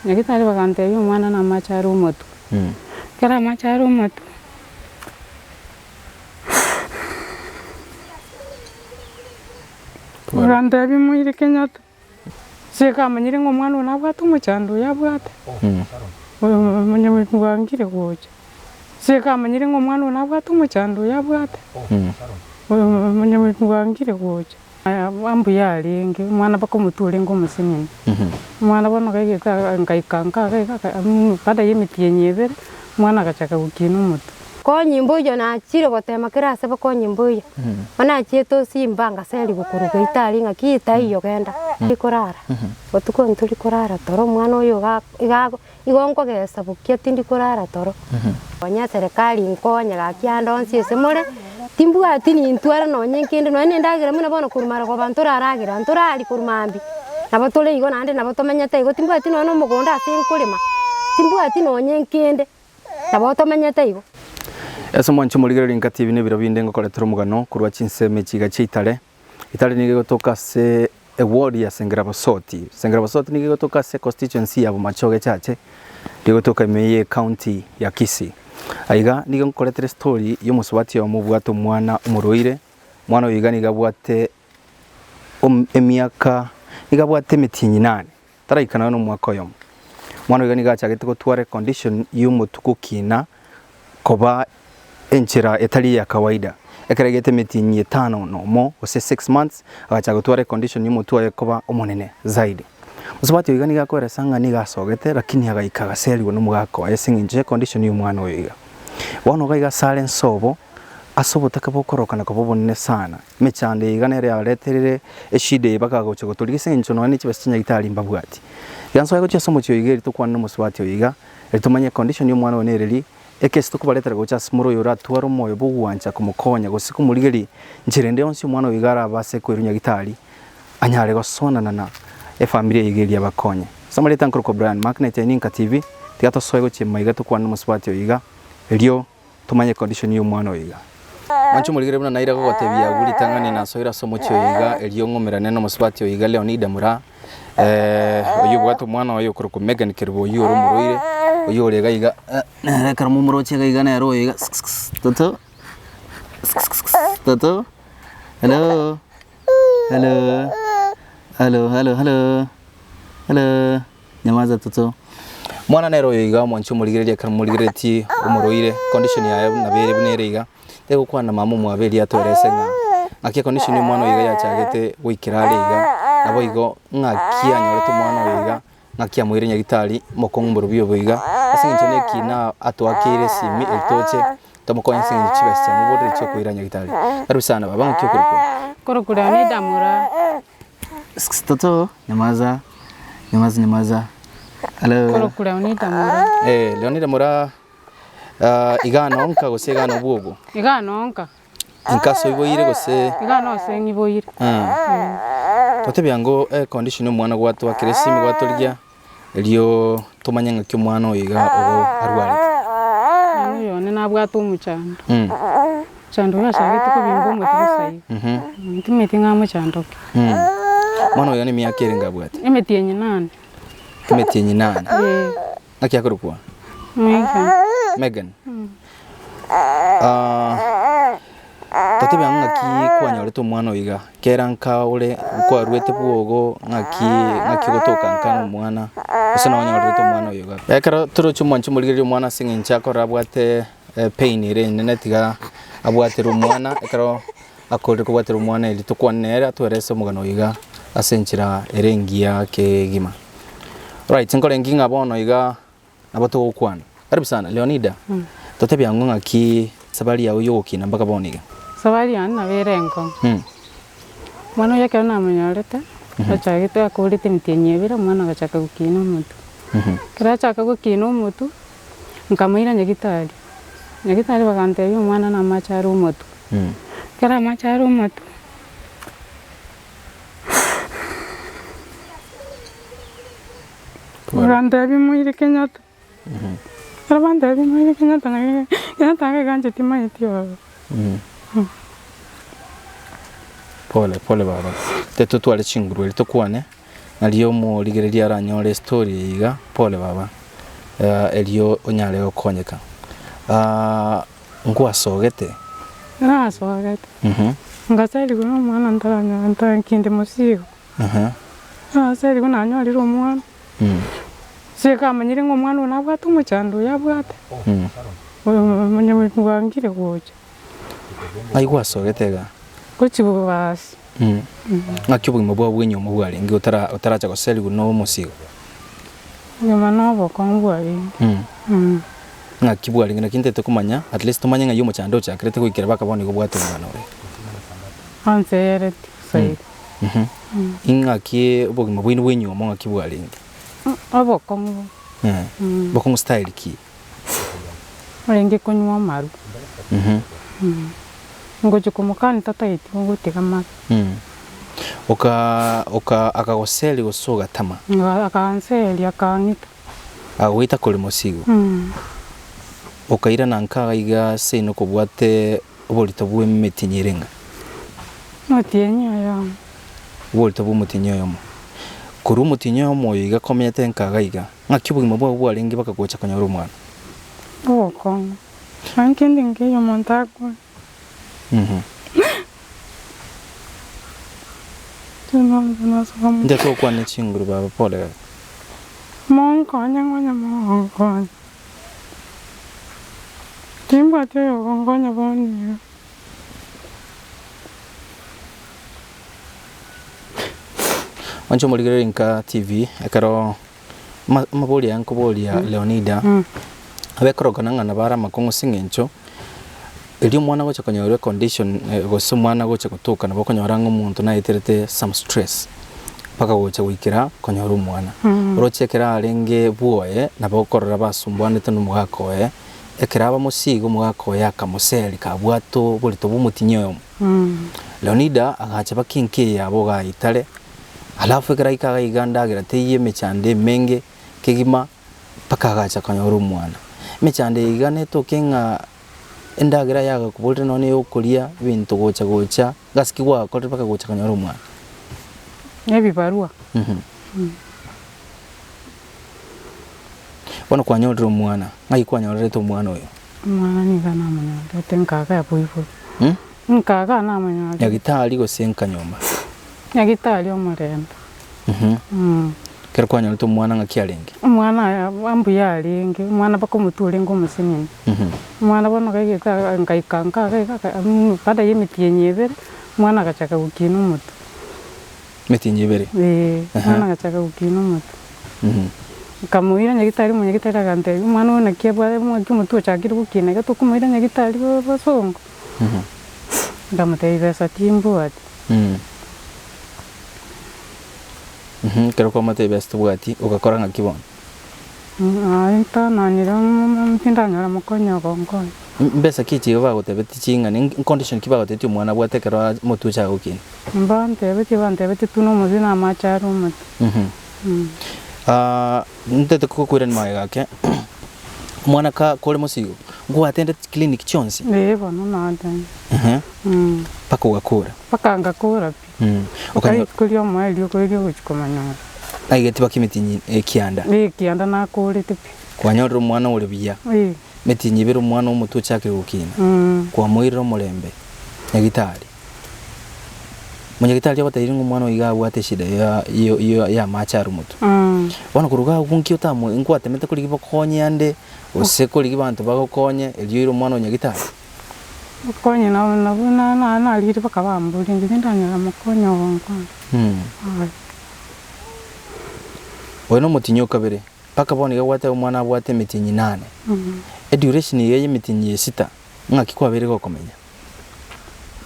nyagitari bagantebia omwana namachara omotu kera amachara omotu bagantebia moire Kenyatta sekamanyire ng'o omwana ono abwate omochando oyo abwate monyamwangire gocha sekamanyire ng'o omwana ono abwate omochando oyo abwate monyamwangire gocha ambu yarenge omwana bakomutura ng'omusinini omwana bono gaigeta ngaikanga baada y'emiti enyebere omwana agachaka gukina omotu konyimbo iyo nachire gotema kirase bakonyimbo iyo onachieto simba ngaseri gukuruga itari ngakita iyo genda ikorara otuko nturi korara toro omwana oyo igonko gesa bukia tindi korara toro onya serikali nkonya gakiando nsese more timbu atini ntwara no nyenkende no nendagira muna bono kurumara go bantu raragira nturari kurumambi nabatole igo nande nabatomanyate igo timbu atino no mugonda asinkulima timbu atino nyenkende nabatomanyate igo Ese mwancho muligere INKA TV ne biro binde ngokoletera omugano kurwa chinseme chiga chitale itale nige gotoka se award ya Senge nige gotoka se constituency ya Omochokoro chache nige gotoka imeye county ya Kisii aiga nige ngokoletera story y'omusubati wa mubwato mwana umuroire mwana oyiga niga bwate emiaka niga bwate mitinyi 8 taraikana no mwaka oyo mwana oyiga niga chagete gotware condition y'umutukukina koba enchira etali ya kawaida ekeregete mitinyi 5 nomo ose 6 months agacha gutware condition y'umutu yakoba omonene zaidi musubati oyiga niga kwera sanga niga sogete lakini agaikaga seriwo n'umugako ayesinginje condition y'umwana oyiga wano gaiga silence sobo asobotaka bokorokana kobobonene sana mechande yiga nere yareterere eshide bakagocha gutuligise incho none kibasinya gitali mbabwati yanso yago cyasomo cyoyiga ritukwana n'umusubati oyiga ritumanye condition y'umwana onereri ekesi kubaletera gocha smuro yora twaro moyo bugwancha kumukonya gosiku muligeri njirende onsi mwana wigara base kwerunya gitali anyare gosonana na familia yigeri yabakonya samaleta nkoro Brian Makinight INKA TV tigato soyego chemaiga tukwana n'umusubati oyiga elio tumanye condition y'umwana oyiga mancho muligere buna naira gotebia guri tangane na soira somo cyoyiga elio ngomerane n'umusubati oyiga Leonida oyo bwato mwana oyo kuruko Megan Kirbo yoro muroire oyo rega iga reka mumuroche ga igana yaro iga toto hello hello hello hello hello hello nyamaza toto mwana nero iga mwancho muligere reka muligere ti umuroire condition yayo nabere bunere iga tego kwana mama mwabeli atoresenga akia condition y'umwana oyiga yachagete wikirare iga abo igo ngakia nyoreto mwana oyiga ngakia mwire nyagitari mokongumboro biyo boyiga asinge ne kina atwakire simi etoche tomokonya singe chibese mubodre cyo kwira nyagitari ari sana baba ngakyo kurukura ni damura toto nyamaza hello kurukura ni damura Leonida mura igano onka gose gano bwogo igano onka inkaso iboyire gose igano sengi boyire tote byango condition y'umwana gwato akiresimu gwatorya elio tumanyanga kyo mwana oyiga obo arwari yone nabwato umuchando chando yashagete ko bimbo mutusayi ntimeti ngamo chando mwana oyiga ni myaka erenga bwate emeti enyi 8 akiakorukwa Megan tote byanga ki kwanya leto mwana oyiga keranka ule ko arwete bwogo ngaki gotoka nkano mwana usana wanya leto mwana oyiga yakara turo chumanchu muligere mwana singincha ko rabwate pain ire nenetiga abwate rumwana ekaro akore ko bwate rumwana ili tukwanera twerese mugano oyiga asenchira erengia ke gima right nkore nginga bono oyiga abato okwana karibu sana Leonida tote byango ngaki sabali yawe yokina mpaka boniga sabali yana berengo mwana yake na munyorete achagite akurite mitinyebira mwana gachaka gukina omuntu kirachaka gukina omuntu nkamwira nyagitari bagantebia omwana na machara omuntu kera machara omuntu bagantebia moire Kenyatta Arabanda moire Kenyatta ganje timaitio pole baba teto twale chinguru litukwane Aliyo mu ligereria aranyore story iga pole baba. Elio onyale okonyeka. Ngwa sogete. Na sogete. Ngasali kuno mwana ntaranya kinde musigo. Sali kuno anyalira omwana. Sika manyire ngo mwana unabwata umucando yabwata. Manyamwangire gocha. Aigwa sogetega. Kuchibu basi. Ngakibu mabwa bwenyo mabwali ngi utaracha ko seli kuno musigo. Nyama nabo kongwali. Ngakibwali ngina kinte kumanya at least tumanya ngayo mucando cha krete ko ikira bakaboni ko bwate mwana we. Ansere sai. Ingaki ubogima bwini bwenyo mo ngakibwali. Abo kongo. Bokongo style ki. Orengi kunywa maru. Ngoje kumukani tataiti nguteka maru. Akagoseli gosoga tama. Akanseli akangita. Awita kole musigo. Okaira nanka iga seno kubwate obolito bwe metinyirenga. Notienya ya. Obolito bwe mutinyoyo mo. Kuru mutinyoyo mo iga komyete nkaga iga. Ngakibugima bwa bwalengi bakagocha kanyoro mwana. Boko. Ankindi ngiyo montakwa. Nde to kwa ne chinguru baba pole. Monko nyangwanya monko. Timba teo kongonya boni. Wancho muligere INKA TV ekaro maboli yanko boli ya Leonida. Abekoro kananga nabara makongo singencho. Elio mwana gocha kanyore condition goso mwana gocha kutoka nabo kanyoranga umuntu na iterete some stress. Paka gocha wikira kanyoro mwana. Urochekera arenge buoye nabo korora basumbwane tanu mugakoye. Ekiraba musigo mugakoye akamuseli kabwato bolito bumutinyoyo. Leonida agacha bakinke yabo ga itale. Alafu ekira ikaga iganda gira teye mechande menge kegima paka agacha kanyoro mwana. Mechande igane tokenga endagira yaga kubolera none yokulia bintu gocha gasikigwa kote paka gocha kanyoro mwana. Ebibarua. Wana kwanyolera mwana ngai kwanyolera mwana oyo. Mwana ni kana mwana tenkaga yapuifu. Nkaga na mwana. Yagitali go senka nyomba. Yagitali omurenda. Kera kwanyolera mwana ngakialenge. Mwana ambu yalinge mwana bakomutule ngomusinini. Mwana bono kagita ngaikanga pada yemitiyenyebere mwana gachaka gukina umuto. Metinyebere. Mwana gachaka gukina umuto. Kamuira nyagitari munyagitari agante mwana wona kiebwa umuto chakira gukina gatokumira nyagitari basongo. Ndamuteye satimbo ati. Kero kwa mate best bwati ugakora ngakibona. Inta nanira mpindanya mukonya gongo. Mbesa kichi bagotebeti chinga ni condition kibagoteti mwana bwatekera mutucha gukina. Bantebeti tuno muzina macharo mutu. Ntete kukwira ni maigake. Mwana ka kole musigo. Ngo atende clinic chonsi. Bono nada. Paka ugakura. Paka ngakura. Kulia mwali kulia kuchikomanya. Aigeti bakimitinyi kianda. Kianda na kole tepi. Kwanyoro mwana ule biya. Metinyibero mwana umutu chake gukina. Kwa mwiro mulembe. Nyagitari. Munyagitari yabatayiringa mwana iga bwate shida ya macharu mutu. Wana kuruga kunki utamu ngo atemete kuri kibokonye ande useko ligi bantu bagokonye elyo mwana nyagitari. Konye na aliri bakabamburi ndindanya amakonye wonko. Weno mutinyo kabere paka boni gawate umwana bwate mitinyi 8. Duration ye mitinyi 6 ngakikwabere go komenya.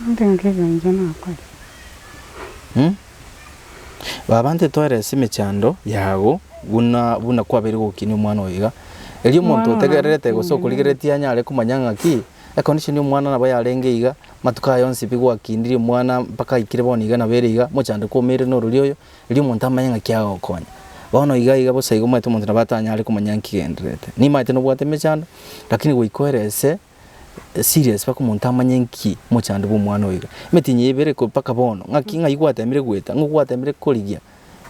Ndenge nje nakwa. Babante toire simechando yago buna kwabere gukini umwana oyiga. Elyo muntu otegererete gosokuligeretia nyale kumanyanga ki condition y'umwana nabo yarenge iga matuka yonse bigwa kindiri umwana mpaka ikire boni iga nabere iga muchande komere no rulyoyo elyo muntu amanyanga kyago konya. Bono iga bosa igo mate muntu nabatanya ali kumanyanga kigenderete. Ni mate no bwate mechando lakini wikoerese serious bako muntu amanyenki muchande bw'umwana oyiga. Metinye ibere ko paka bono ngaki ngayigwate mire gweta ngugwate mire koligia.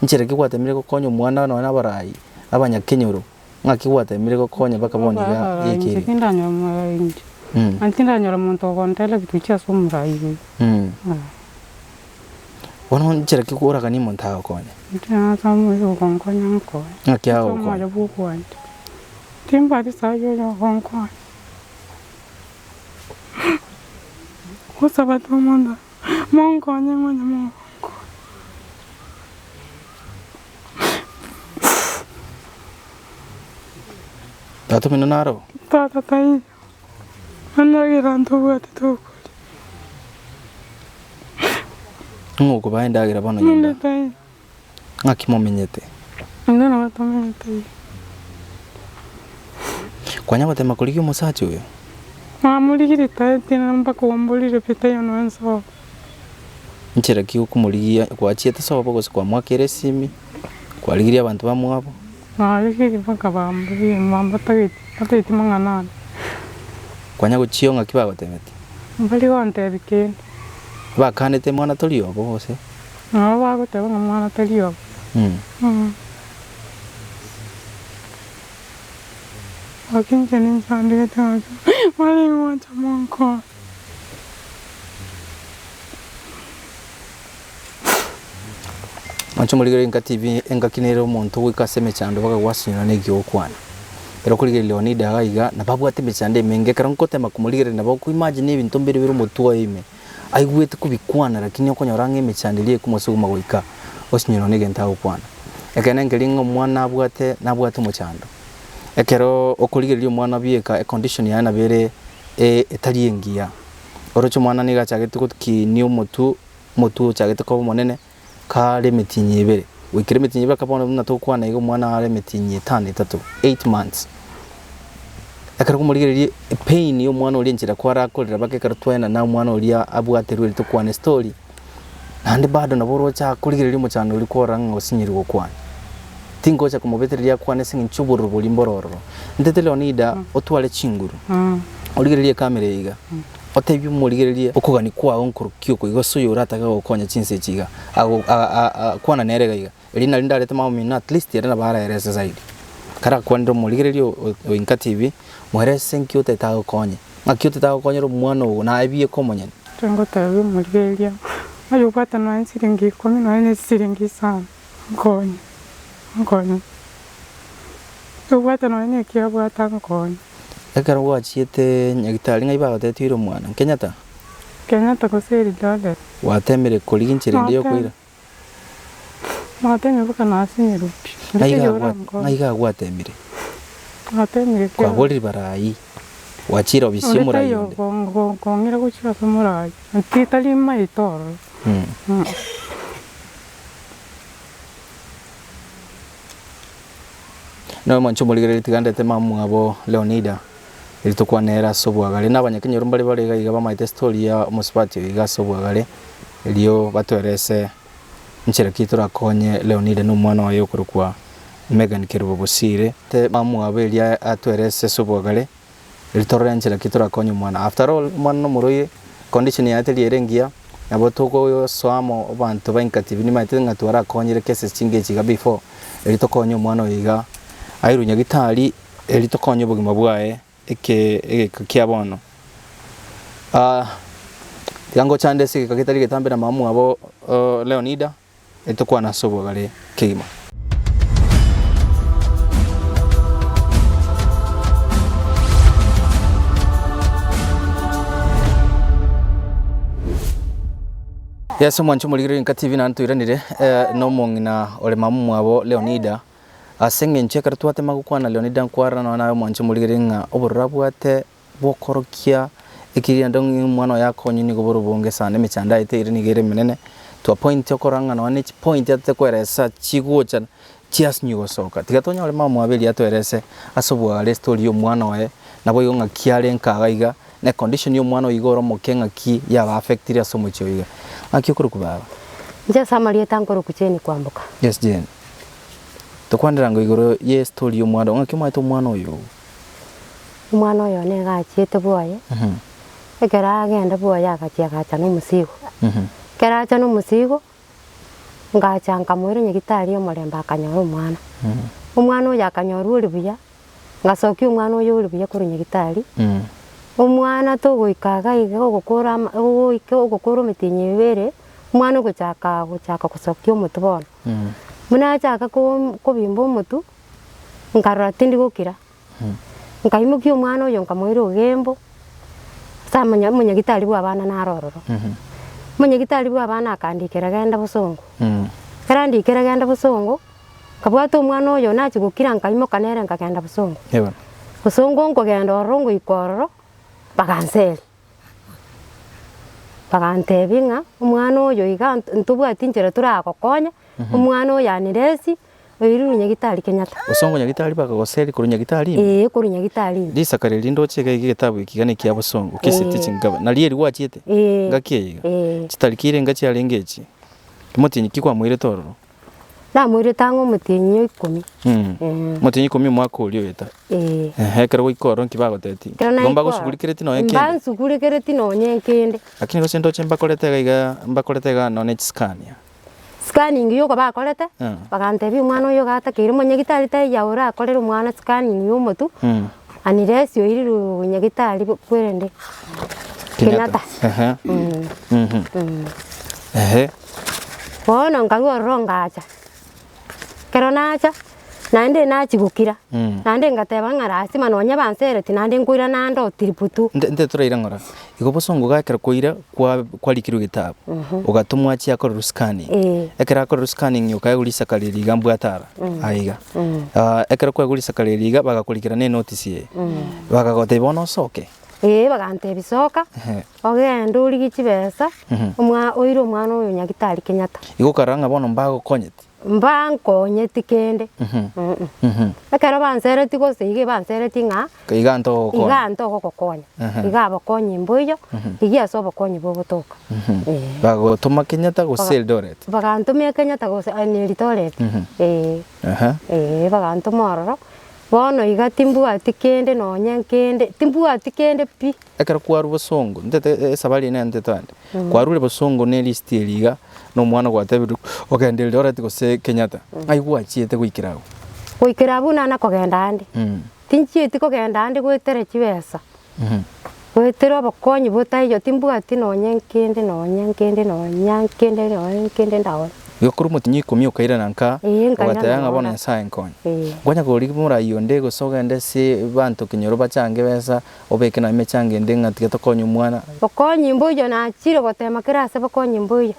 Nchira kigwatemire gukonya mwana no na barai abanyakenyoro ngakigwatemire gukonya bakaboniga yekiri kindanyora muingi antindanyora muntu ogontele kitucha sumurayi wono nchira kiguraga ni muntu agokonya ntina samu yo gonkonya nko ngakiago ko ya bukwanje timba disayo yo gonko usaba tumonda monkonya ngonya mo Tato minonaro? Tata tai. Andagira ntubuate toko. Nguko baendagira bano nyumba. Tai. Ngakimomenyete. Ndona batomenyete. Kwanya batema kuliki musachi uyo? Muligire tai tina mpaka wambulire pita yo nwanso. Nchira kiyo kumuligia kwa chieta sawa bako kwa mwakere simi. Kwa ligiria abantu bamwabo. Ligiri mpaka bambuli mamba tagiti mangana. Kwanya guchio ngakiba batemete. Mbali wante bikeni. Bakanete mwana tolio bose. Bagoteba mwana tolio. Akinje ninsande tajo. Mali ngwacha monko. Mancho muligere INKA TV engakinero muntu wikaseme chando baka gwasinyana negyo kwana. Pero kuligere Leonida agaiga na babwate mechande menge karankote makumuligere na bako imagine ibintu mbere biro mutuwa ime. Aigwete kubikwana lakini okonyora mechandelie kumusuguma goika. Osinyana negenta okwana. Ekene ngelingo mwana abwate nabwate muchando. Ekero okuligere mwana bieka condition yana bere etali engia. Orocho mwana niga chagete kutki ni mutu chagete ko monene kare metinye ibere wikire metinye bakabona na to kwana igo mwana are metinye 8 months akara kumurigererie pain yo mwana uri njira kwara akorera bakekara twena na mwana uri abwaterwe to kwana story nande bado naboro cha kurigererie mu cyane uri koranga osinyirwa kwana tingo cha kumubetereria kwana singi nchuburu buri mbororo ndete Leonida otwale chinguru urigererie kamera yiga otebyo murigererie okugani kwa onkuru kyuko igoso yorataga okonya chinse chiga kwana nerega iga elina linda leta mamina at least era bara erese zaidi kara kwando murigererie INKA TV muherese nkyo teta okonye ngakyo teta okonye ro mwana na abiye komonyene tengo tabi murigererie ayo pata no nsiringi komi no nsiringi sana nkonye yo pata no ne kya bwata nkonye ekara wachiete nyagitari ngai bagatete mwana Kenyatta ko seri dale watemere koliginchire ndiyo kwira mateme buka nasi rupi naiga gwatemire matemire kwa boli barayi wachira bisimura yonde kongira guchira sumurayi antitali mai toro no mancho muligere tigandete mamu abo Leonida ilitokwa nera sobwagale n'abanyakenyero mbali bali ga bamaite story ya musipati iga sobwagale iliyo batwerese nchira kitura konye Leonida n'umwana wayo kurukwa Megan Kirubusire te mamu abeli atwerese sobwagale ilitorera nchira kitura konye mwana after all mwana no muroye condition ya teli erengia nabo toko yo swamo abantu ba INKA TV ni maite ngatwara konyere cases chingechi ga before ilitokonye mwana iga airunya gitari ilitokonye bugima bwae eke kiabono yango chande sike kakitari getambe na mamu abo Leonida etokwa na sobogale kima Yeso mwancho muligire INKA TV na ntuiranire no Mong'ina ole mamu abo Leonida Senge ncheka twate magukwana Leonida nkwara na nayo mwancho muligire nga oburabwate bokorokia ikiri ndongi mwana yako nyini goboro bonge sana mechanda ite iri nigere menene to point yokoranga na one point yate kweresa chiguocha chias nyugo soka tigatonya ole mamu abeli atwerese asobwa ale story yo mwana wae nabo yonga kiale nkagaiga na condition yo mwana igoro mokenga ki ya affectiria somo choiga akikuru kubaba nje samaria tankoro kucheni kwambuka yes Jen tokwandira ngo igoro ye story yo mwana ngakimwa to mwana oyo ne gachiete boye ekera agenda boye agachia gacha no musigo kera acha no musigo ngacha nkamwira nyagitari omoremba akanyora omwana omwana oyo akanyora ori buya ngasokia omwana oyo ori buya kuri nyagitari omwana togoikaga iga ogokora omitinyi ibere omwana ogochaka gosokia omotu bono muna achaka kobimba omotu nkarora tindi gokira nkaimokia omwana oyo nkamwira ogembo sa monyagitari bwa abana narororo monyagitari bwa abana akandikera genda busongo karandikera genda busongo kabwata omwana oyo nachi gokira nkaimoka nere nkagenda busongo busongo nkogenda ororo ngoikororo baganseri bagantebinga omwana oyo iga ntobwati nchera turagokonya omwana oyo aniresi oiru nyagitari Kenyatta usongo nyagitari bakagoseri kuri nyagitari kuri nyagitari lisakare lindo chega igitabu ikigane kya busongo kisi teaching gaba nalieri wachiete ngakiyiga chitarikire ngachialengechi mutinyi kikwa mwire tororo na mwire tango mutinyi 10 mutinyi 10 mwaka ulio eta kero wikoro nkibagoteti ngomba gusukurikire tino ekende mbansukurikire tino nyenkende lakini gosendo chemba koletega none scania scanning yo bakorete bagantebi omwana oyo gatakire monyagitari tayaura akorera omwana scanning yo motu aniresi oiriru nyagitari kwerende Kenyatta bono nkagororo ngacha kero nacha nande nachigukira nande ngateba ngarasi manonya bansereti nande nkwira nando tiriputu nde turaira ngora igo bosongo gakera koira kwa likiru gitabu ugatumwa chi akora scanning ekera akora scanning ukayagulisa kaliri gambwa tara aiga ekera kwa gulisa kaliri ga bagakulikira ne notice ye bagagote bono soke bagante bisoka ogenda uri gichibesa omwa oiro omwana oyo nyagitari Kenyatta igo karanga bono mbago konyeti mbankonyeti kende ekero bansereti gose ige bansereti nga iganto gokokonya iga abakonyi mboyo igia so abakonyi bogotoka bagotuma Kenyatta gose Eldoret bagantumia Kenyatta gose Eldoret bagantuma ororo bono iga timbwati kende nonya kende timbwati kende pi ekero kwaru bosongo ndete sabali ne ndetande kwarure bosongo ne list eliga no mwana gwatebiru ogende Eldoret gose Kenyatta aigwa chiete gwikirago gwikirabu nana kogenda andi tinchieti kogenda andi gwetere chibesa gwetero abakonyi botayo timbwati nonya kende ndawe yokuru mutinyi 10 ukaira nanka ugatayanga bona nsaye nkonye gwanya gori mura yonde gosoga ndese bantu kinyoro bachange besa obeke na mechange ndenga tigeto konyo mwana bakonyi mboyo na chiro gotema kirase bakonyi mboyo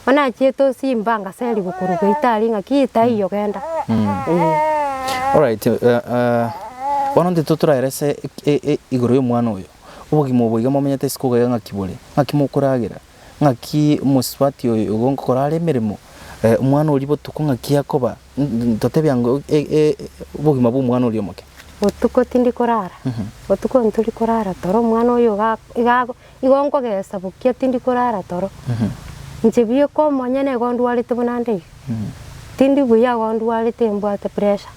ona chieto simbanga seli gukuruga itali nga kitayo genda alright wana nditutura erese igoro y'omwana oyo ubugimo buiga momenyete sikoga ngakibole ngakimukuragira ngaki muswati oyo gonkora emirimo umwana uri botuko ngakiakoba totebyango bugima bw'umwana uri omoke botuko tindi korara botuko nturi korara toro umwana oyo igonko gesa bukia tindi korara toro njebiye ko monyene gondwarite bunande tindi buya gondwarite mbwate pressure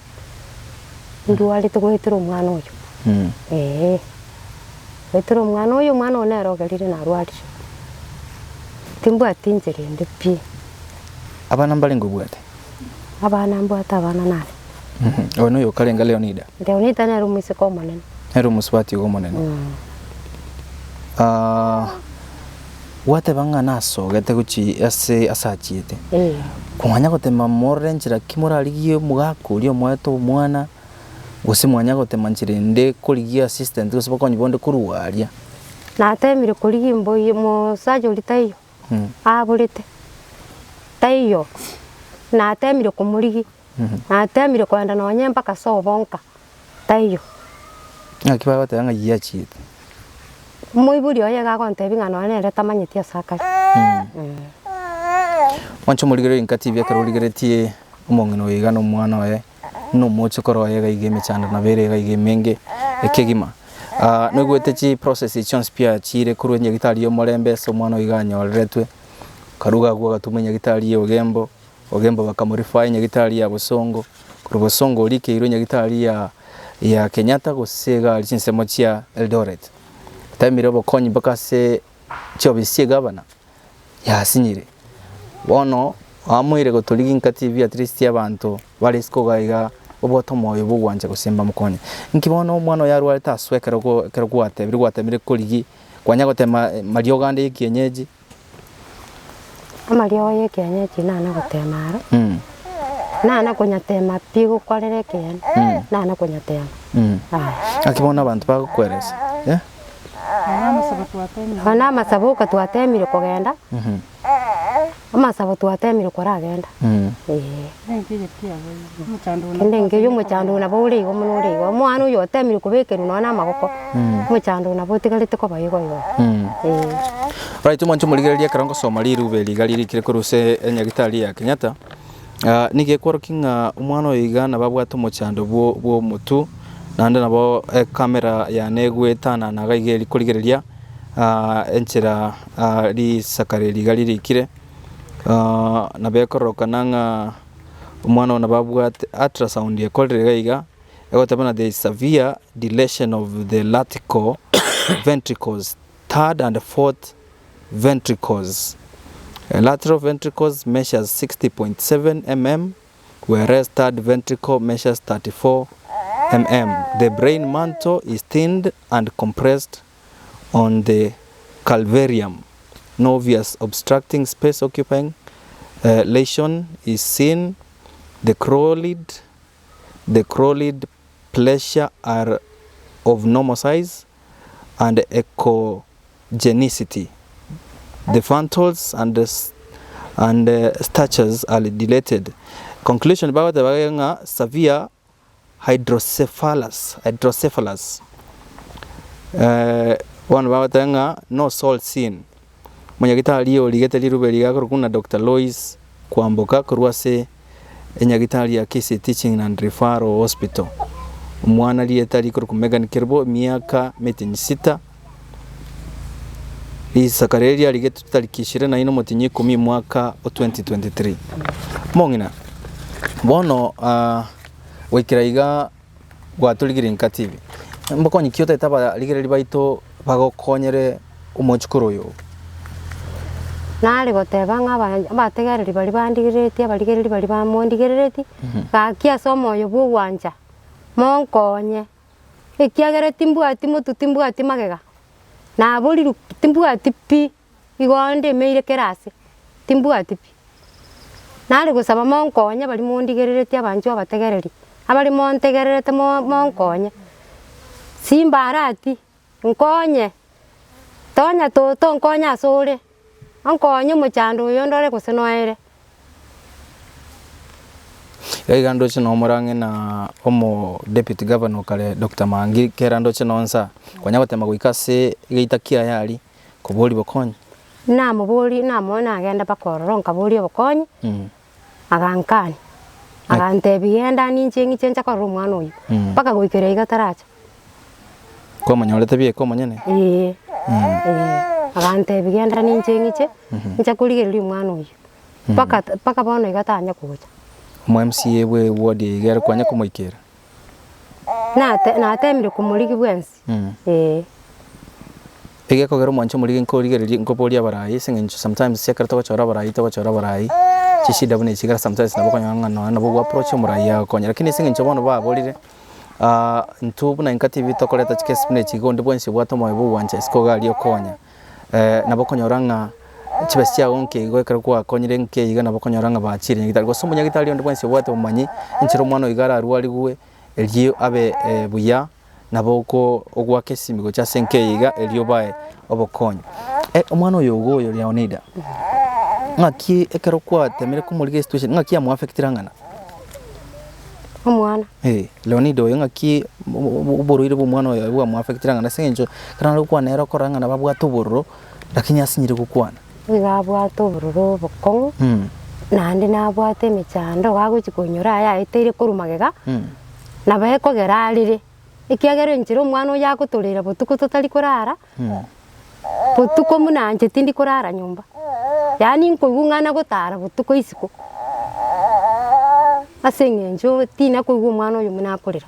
ndwarite gwetira umwana oyo gwetira umwana oyo mwana onero galire na rwari timbwate njere ndepi abana mbalengo bwate abana mbwata abana nane ono yo kalenga Leonida nero muise ko monene nero muswati go monene wate banga naso gete guchi ase asachiete kumanya gotema morenjira kimuraligiye mugakuri omweto mwana gose mwanya gotema njirende kurigiye assistant gose bakonyi bonde kuruwaria natemire kurigi mboye musajo litayo aburite tayo natemire kumurigi natemire kwenda nonye mpaka sobonka tayo akiba batanga yiachite muiburi oye gakontebinga none reta manyetia sakari wancho muligere INKA TV akaruligeretie Mong'ina oiga no mwana oye no Omochokoro oye gaigeme chanda na bere gaigemenge ekegima no gwete process chance pia chire kuru nyagitari yo morembe so mwana oiga nyoretwe karuga gwa gatumenya gitari ogembo bakamurify nyagitari ya busongo kuru busongo like iro nyagitari ya Kenyatta gosega alinsemo chia Eldoret tamire bokonyi bakase cyo bisiye gabana yasinyire bono amwire gutuligi INKA TV at least abantu bari sikogaiga oboto moyo bugwanje gusimba mukonye nkibona omwana yarwale taswekera gwate biri gwatemire kuligi kwanya gutema mario gande ikienyeji mario yekienyeji nana gutemara nana kunyatema pigo kwarere kene nana kunyatema akibona abantu bagukweresa ona masabuka twatemire kugenda amasabo twatemire kuragenda ndenge yo muchandu na buri go munuri go mwana uyo atemire kubekeru nona magoko muchandu na botigalite ko bayigo yo right umancho muligereria karango somali rubeli galiri kire kuruse enyagitali ya Kenyatta nige kworokinga umwana oyigana babwato muchandu bwo mutu nande nabo kamera ya negwetana na gaigeri kuligereria enchera ri sakareri galiri kire na bekoroka nanga umwana ona babwate ultrasound ye kolere gaiga egotabana the severe dilation of the lateral ventricles, third and fourth ventricles. Lateral ventricles measures 60.7 mm, whereas third ventricle measures 34 mm. The brain mantle is thinned and compressed on the calvarium. No obvious obstructing space occupying lesion is seen. The crowlid pleasure are of normal size and echogenicity. The frontals and statures are dilated. Conclusion about the severe hydrocephalus. One about no soul seen. Munyagitali yo ligetali rubeli gakoro kuna Dr. Lois kwamboka kurwase enyagitali ya Kisii Teaching and Referral Hospital. Mwana lietali kuru Megan Kirbo miaka 6 Isakareria ligetu talikishire na ino motinyi 10 mwaka 2023. Mong'ina bono wikiraiga gwatuligire INKA TV mbokonyi kiota itaba ligere libaito bagokonyere Omochokoro yo nari goteba abategereri bari bandigireti abarigereri bari bamondigireti gakia somo yo bugwanja monkonye ikiagereti mbwati mutu timbwati magega na buri timbwati pi igonde meire kerase timbwati pi nari gusaba monkonye bari mondigireti abanjo abategereri abari montegererete monkonye simbarati nkonye tonya toto nkonya asore ankonye muchandu yo ndore kusenoere Gando chino morange na omo deputy governor kale Dr. Mangi kerando chino nsa kwanya gotema guikase geitakia yali kuboli bokonye na muboli na mona agenda bakororoka boli bokonye agankani agante bigenda ninche chencha kwa rumwana uyu paka guikere igataracha kwa manyolete bie kwa manyene agante bigenda ninche ncha kuligereri umwana uyu paka bono igatanya kuja mu MCA we ward igere kwanya kumoikera na temire kumuligi bwensi ege kogero mwancho muligi nkorigereri nkopoli abarayi singencho sometimes sekara to chora barayi chishida bune chigara sometimes nabokanya no bo approach murayi yakonya lakini singencho bono babolire ntubu na INKA TV tokoleta chikesi bune chigonde bwensi bwato moyo bwanje sikogali okonya nabokonyoranga chibesia onke igwekera kwa konyire nke iga nabokonyoranga bachire ngitari go somunya gitari onde bwensi bwate umanyi inchiro mwana igara arwali guwe elio abe buya naboko ogwa kesimigo cha Senge iga elio bae obokonya omwana oyo goyo Leonida ngaki ekero kwa temere kumulige situation ngaki amu affectirangana omwana Leonida oyo ngaki uboroire bu mwana oyo amu affectirangana senjo kana kwa nero koranga nababwa tuboro lakini asinyire gukwana igabwata ubururu bokongo nandi nabwate michando gaguchikunyura ya iteire kurumagega nabahe kogerarire ikiagero inchiro mwana uya guturira butuku tutari kurara butuku munanje tindi kurara nyumba yani nkugungana gutara butuku isiko asengenjo tina kugu mwana uyu munakurira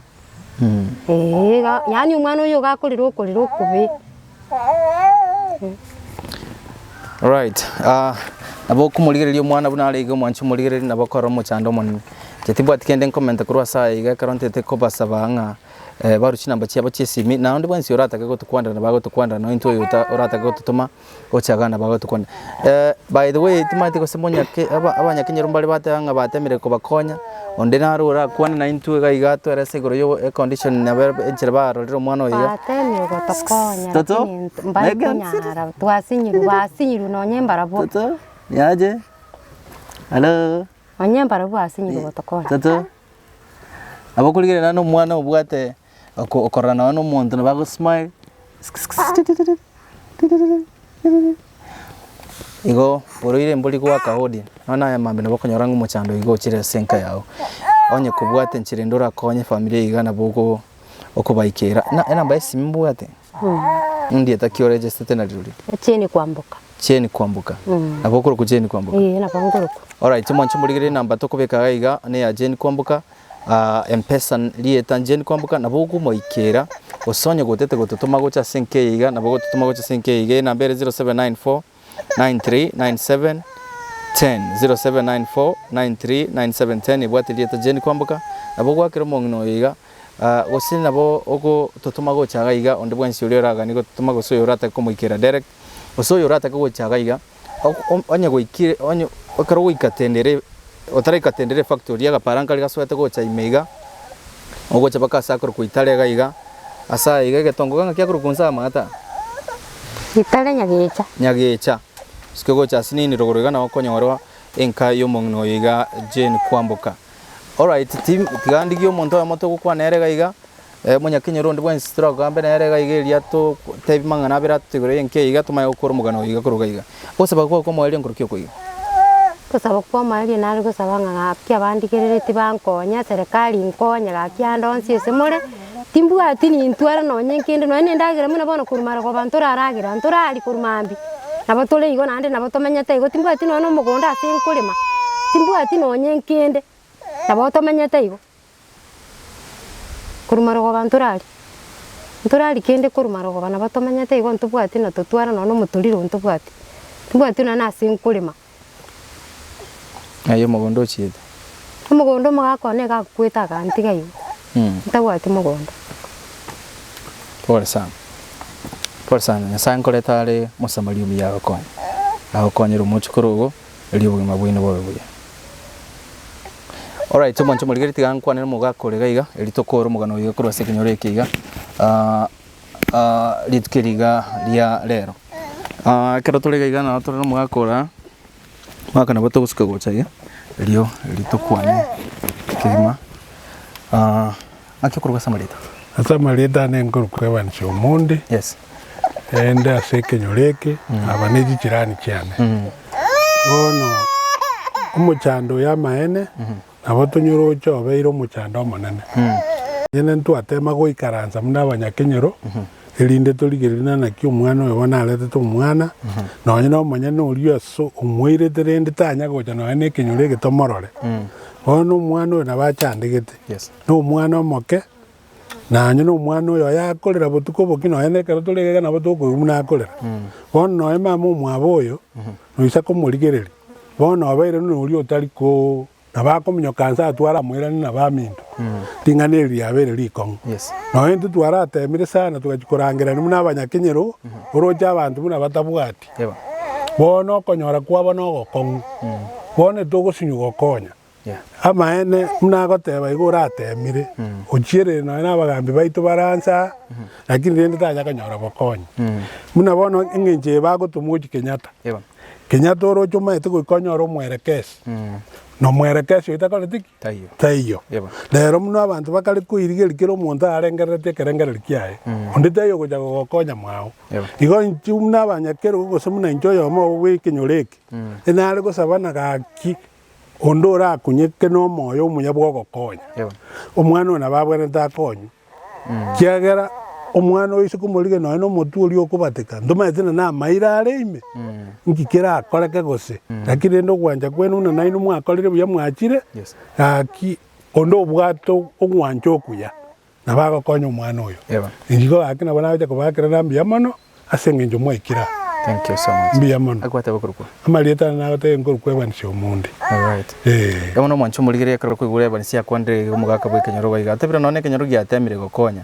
yani umwana uyu gakurira okubi Right. nabo kumuligereria omwana buna arege omwanchi muligereria nabo kora omochando monene jetibwa tikende comment kurwa saa iga karontete kobasaba nga baruchi namba chiabo chiesimi na ndi bwansi orataka gotukwanda na bagotukwanda no into yuta orataka gotutuma ochagana bagotukwanda by the way timate ko semonya ke abanyakenyero mbali batanga batemere ko bakonya onde narura kwana na into gaigato era seguro yo condition na enchera barorero mwana oyiga batemere gotukonya toto mbanyara twasinyiru basinyiru no nyembara bo toto yaje hello onyembara bo asinyiru gotukonya toto abakuligere nano mwana obwate okorana wano muntu nabago smile igo boroire mbuli kwa kahodi nona ya mambe nabakonyoranga omochando igo chire senka yao onye kubwate nchire ndora konye familia igana boko okubaikera na namba esimu bwate ndiye takio register tena ruri cheni kwambuka nabokoro ku cheni kwambuka nabongoro alright mwancho muligere namba tokubeka iga ne ya cheni kwambuka M-Pesa lieta njeni kwambuka nabugu moikera osonye gotete gotutuma gocha Senge iga nabugo tutuma gocha Senge iga namba 0794 9397 10 0794 939710 ibwate lieta njeni kwambuka nabugo akero Mong'ina iga osini nabo ogo tutuma gocha iga onde bwansi ulioraga niko tutuma goso urata ko moikera direct oso urata ko gocha iga onye goikire onye okaro goikatendere otareka tendere factory ya paranka ligaswete gocha imeiga ogocha baka sakoro kuitale gaiga asa iga getongo ganga kya kurukunza mata itale nyagecha sike gocha sinini rogorega na okonyoro enka yo Mong'ina iga jeni kwambuka alright team tigandi gyo monto ya moto gukwa nere gaiga munyakinyero ndi bwen stroke gambe nere gaiga iliato tebi mangana biratu tigore enke iga tumaye okoro mugano iga kurugaiga osaba ko mo elio ngurukyo kuiga kusaba kwa mali nari kusaba nga pya bandikerereti bankonya serikali nkonya gakyando nsise mure timbu atini ntwara no nyenkende no nendagira muna bona kurumara kwa bantu raragira nturari kurumambi nabatole igo nande nabatomanyate igo timbu atini no mugonda asinkulima timbu atini no nyenkende nabatomanyate igo kurumara kwa bantu rari nturari kende kurumara kwa nabatomanyate igo ntubu atini no tutwara no mutuliro ntubu atini timbu atini na asinkulima ayo mugondo chide mugondo magakone gakwita gantiga yo ntagwate mugondo pole sana nyasaye nkoretare musamali umi yawe konye aho konyero Omochokoro go elio bugima bwine bobe buya alright mwancho muligeri tigankwanira mugakorega iga elitokoro mugano iga kurwa sekinyore kiga litkeriga lia lero kero tolega iga na toro mugakora mwaka na bato gusuka gocha iga elio elitokwane kima akikuruga samarita nenkurukweba nchomundi yes enda sekenyoreke abaneji jirani cyane bono umuchando ya maene nabotonyoro chobeiro umuchando monene yene ntwatema goikaranza muna abanyakenyero elinde toligerina na kyo mwana we bona alete to mwana no nyino manya no rio so umwire terende tanya gocha no ene kenyoreke tomorore bono mwana we nabachandegete yes no mwana omoke na nyino mwana oyo yakolera botuko bokino ene kero tolegega na botuko muna akolera bono no mama omwaboyo no isa komurigereri bono abaire no uri otariko nabakomnyo kansa atwara mwirani na bamindu tinganeri yabere likon yes no ente twara atemire sana tugakikorangira ni muna abanyakenyero oroja abantu muna batabwati eba bono konyora kwabo no gokon bono togosinyu gokonya ama ene muna goteba igora atemire ochiere no na bagambi baitu baransa lakini rende tanya kanyora gokonya muna bono engenje bagotumuji Kenyatta eba Kenyatta oro chuma etiko konyora omwerekesi no mwerekesi itakole tiki taiyo lero muno abantu bakali kuirigeri kiro muntu arengerete kerengere kiaye ondite yo goja gokonya mwao igo nchumna abanyakero gosomuna enjoyo mo wikinyoreke enare gosabana gaki ondora kunyeke no moyo munyabwo gokonya omwana ona babwene takonyu kiagera omwana oiso kumurige no mutu uri okubateka ndomaetena na maira areime ngikira akoreke gose lakini ndo gwanja kwenu na naino mwakorire buya mwachire aki ondo bwato ogwanja okuya nabago konyo omwana oyo injigo akina bana aje kubakira nambi yamano asenge njo mwekira Thank you so much. Mbia mono. Akwata bakurukwa. Amalieta na gote ngurukwe banisha umundi. All right. Gamono mwancho muligire yakara kwigure banisia kwandire umugaka bwe kenyoro baiga. Tabira none kenyoro gyatemire gokonya.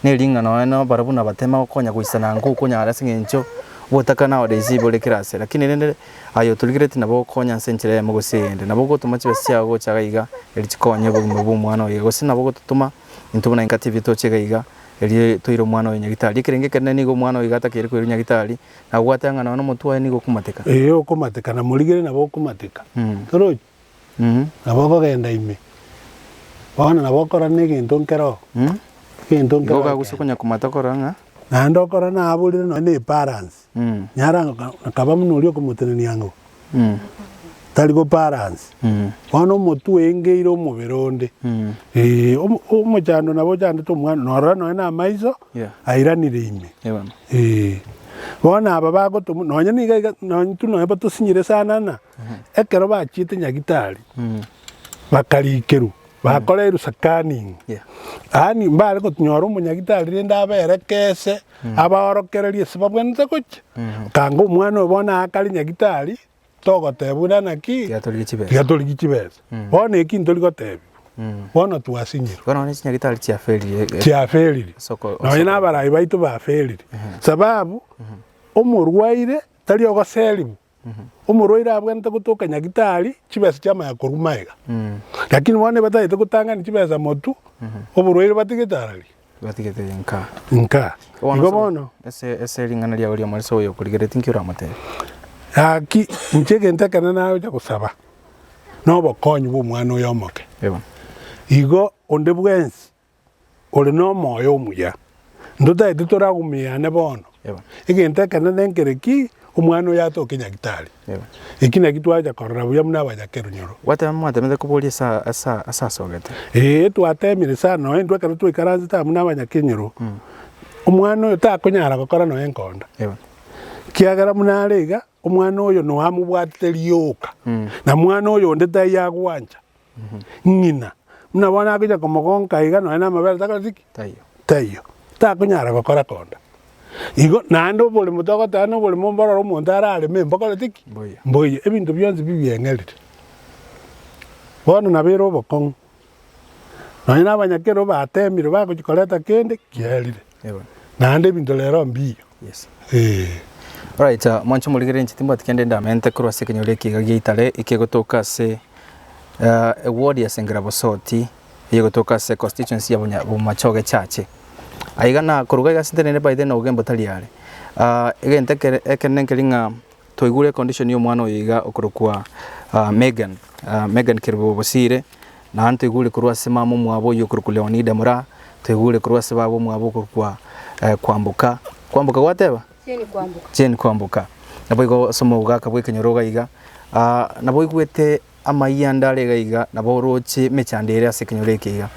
Ne linga no barabuna batema gokonya kuisana ngo konya arasinge ncho. Botaka nawo dezibole kirase. Lakini nende ayo tuligire tinabo konya senchire ya mugosende. Nabo gotuma chibesia go chagaiga elichikonye bo mwana yego sinabo gotuma intubona INKA TV to chegaiga. Eli toiro mwana wa nyagitali kirenge kene nigo mwana wa igata kiri kwiru nyagitali na gwatanga na mutuwa nigo kumateka kumateka na muligire nabo kumateka toro nabo bagenda ime bana nabo kora neginto nkero kinto nkero goga gusukunya kumatokora nga na ndokora na abulire no ni parents nyara nakaba munulio kumutenenia ngo taligo parents wano mutu engeire omubironde omuchando nabo chande to mwana nora no na maizo airanire ime bona aba bago to nonya niga no tu no bato sinyire sana na ekero bachite nyagitari bakarikeru bakoreru scanning ani mbale ko tunyoro munyagitari renda aberekese abaorokererie sebabwenze kuche kango mwana bona akali nyagitari togo tebuna naki gatoliki chibesa bona ekinto ligotebi bona twasinyira bona ni nyagitari chiaferire no ina barayi baitu baferire sababu omurwaire tali ogoseribu omurwaire abwente gutuka nyagitari chibesa chama ya kurumaiga lakini bona bataite gutanga ni chibesa motu omurwaire batigitari batigite INKA igo bono ese lingana lya oli amaliso yo kuligere tinkira amatera aki nchege ntakana nayo ja kusaba no bokonyi bu mwana oyomoke igo onde bwensi ole no moyo muya ndoda editora gumia ne bono igentakana nenkereki omwana yato kinyagitari ikina kitwaja korra buya muna baja kerunyoro wata mwata mede kubuli asa sogete twatemire sana endwa kana twikaranze ta muna baja kenyoro omwana ta kunyara gukora no enkonda kiagara muna rega omwana oyo no amubwatite lyoka na mwana oyo ndeta yagwanja ngina muna bona akija komogonka iga no na mabel takaziki tayo ta kunyara gukora konda igo nando bole mutoko tano bole momboro omuntu arare membokole tiki mboye ebintu byonzi bibyengerire bona nabero obokong nanya abanyakero batemire bakugikoreta kende kyerire nande ebintu lero mbiyo right mwancho muligire nchitimba tikende ndamente kurwa sekenyole kigagia itale ikegotoka se ward ya Senge Bosoti yegotoka se constituency ya Bumachoge chache aigana kuruga gasintene by then ogembo taliare egente ekenenkelinga toigure condition yo mwana oyiga okurukwa Megan kirbo bosire na anto igure kurwa sema mu mwabo yo kurukule Onyamora toigure kurwa sebabo mwabo kurukwa kwambuka wateba cheni kwambuka nabo igo somo ugaka bwe kenyoroga iga nabo igwete amayanda lega iga nabo roche mechandere asekenyoleke iga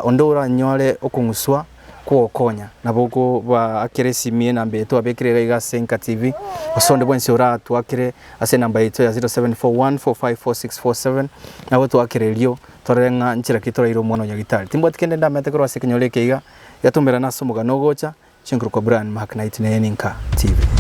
ondora nyole okunguswa kuokonya nabo ba akiresi mie namba yetu abekirega iga INKA TV osonde bwense ora twakire ase namba yetu ya 0741454647 nabo twakirelio torenga nchira kitora iro mwana nyagitari timbo tikende ndamete korwa sekenyoleke iga yatumbera naso mugano gocha chinkuru kwa brand Makinight na INKA TV.